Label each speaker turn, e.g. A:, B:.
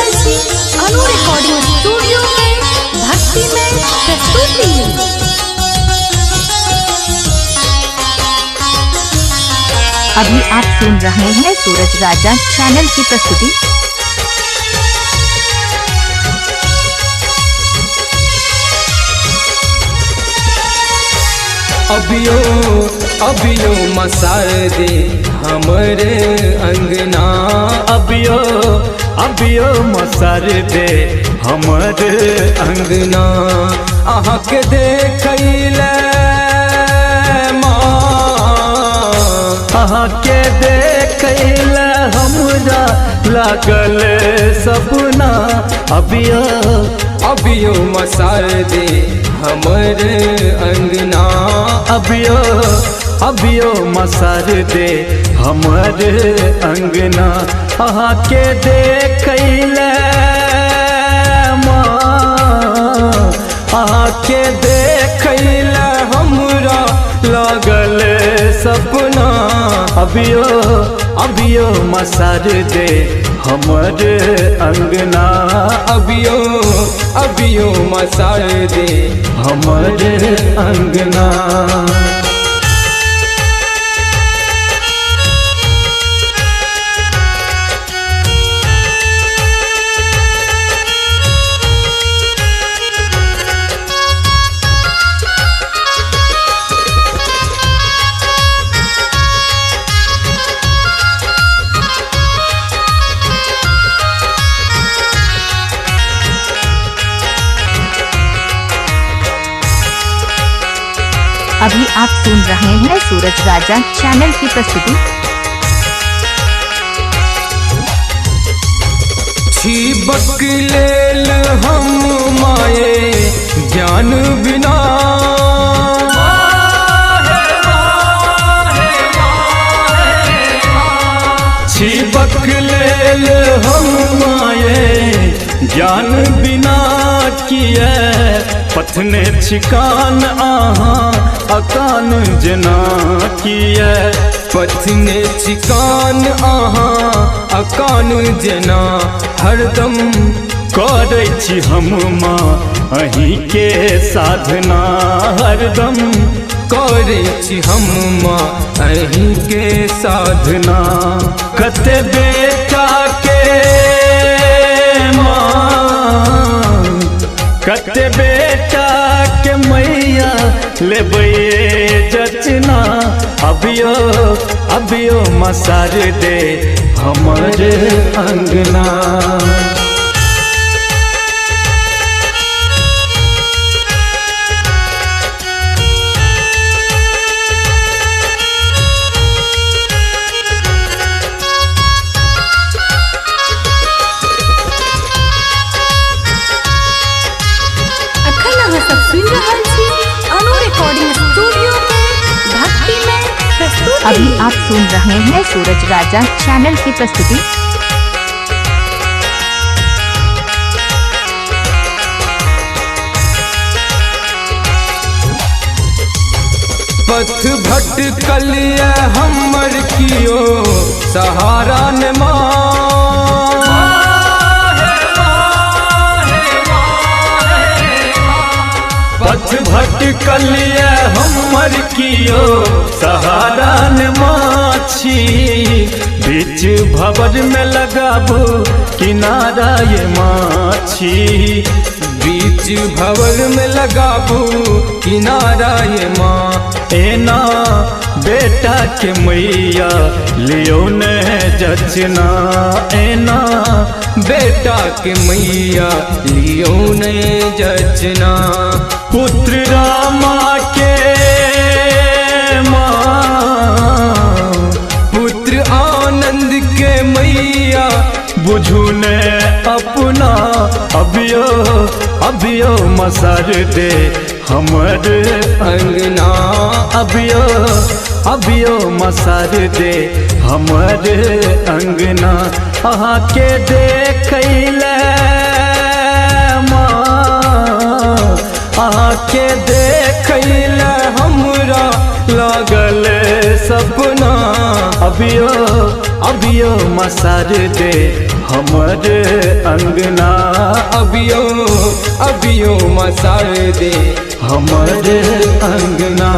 A: रहल छी अनु recording studio के भक्ति में प्रस्तुति।
B: अभी आप सुन रहे हैं सूरज राजा चैनल की प्रस्तुति।
C: अबियो मसार दे हमरे अंगना, अबियो मसार दे हमरे अंगना। अहाँ के देखैले माँ, अहाँ के देखैले हमरा लागल सपना। अबियो मसार दे हमरे अंगना, अबियो मसार दे हमरे अंगना। अहाँ के देखैले माँ, अहाँ के देखैले हमरा लागल सपना। अबियो मसार दे हमरे अंगना, अबियो मसार दे हमरे अंगना।
B: अभी आप सुन रहे हैं सूरज राजा चैनल की प्रस्तुति।
C: छिपक लेल हम माये ज्ञान बिना, छिपक लेल हम माये ज्ञान बिना किए। पथने छिकान आहाँ अकान जना किए, पथने छिकान आहाँ अकान जना। हरदम करै छी हम माँ अहीं के साधना, हरदम करै छी हम माँ अहीं के साधना। कते बेटा के कते बेटा के मैया लेबै जचना। अबियो मसार दे हमरे अंगना।
A: सुन रहल छी अनु रिकॉर्डिंग स्टूडियो के भक्ति में प्रस्तुति।
B: अभी आप सुन रहे हैं सूरज राजा चैनल की प्रस्तुति।
C: पथ भटकलिए हमर कियो सहारा ने माँ, पथ भटकलिए हमर कियो सहारा ने माछी। बीच भंवर में लगाबू किनारा ये माछी, बीच भंवर में लगाबू किनारा ये माँ। एना बेटा के मैया लियो ने जचना, एना बेटा के मैया लियो ने जचना। पुत्र रामा के माँ, पुत्र आनंद के मैया बुझू ने अपना। अबियो मसार दे हमरे अंगना, अबियो मसार दे हमरे अंगना। अहाँ के देखैले माँ, अहाँ के देखैले हमरा लागल सपना। अबियो मसार दे हमर अंगना,
D: अभियो अभियो मसार दे
C: हमर अंगना।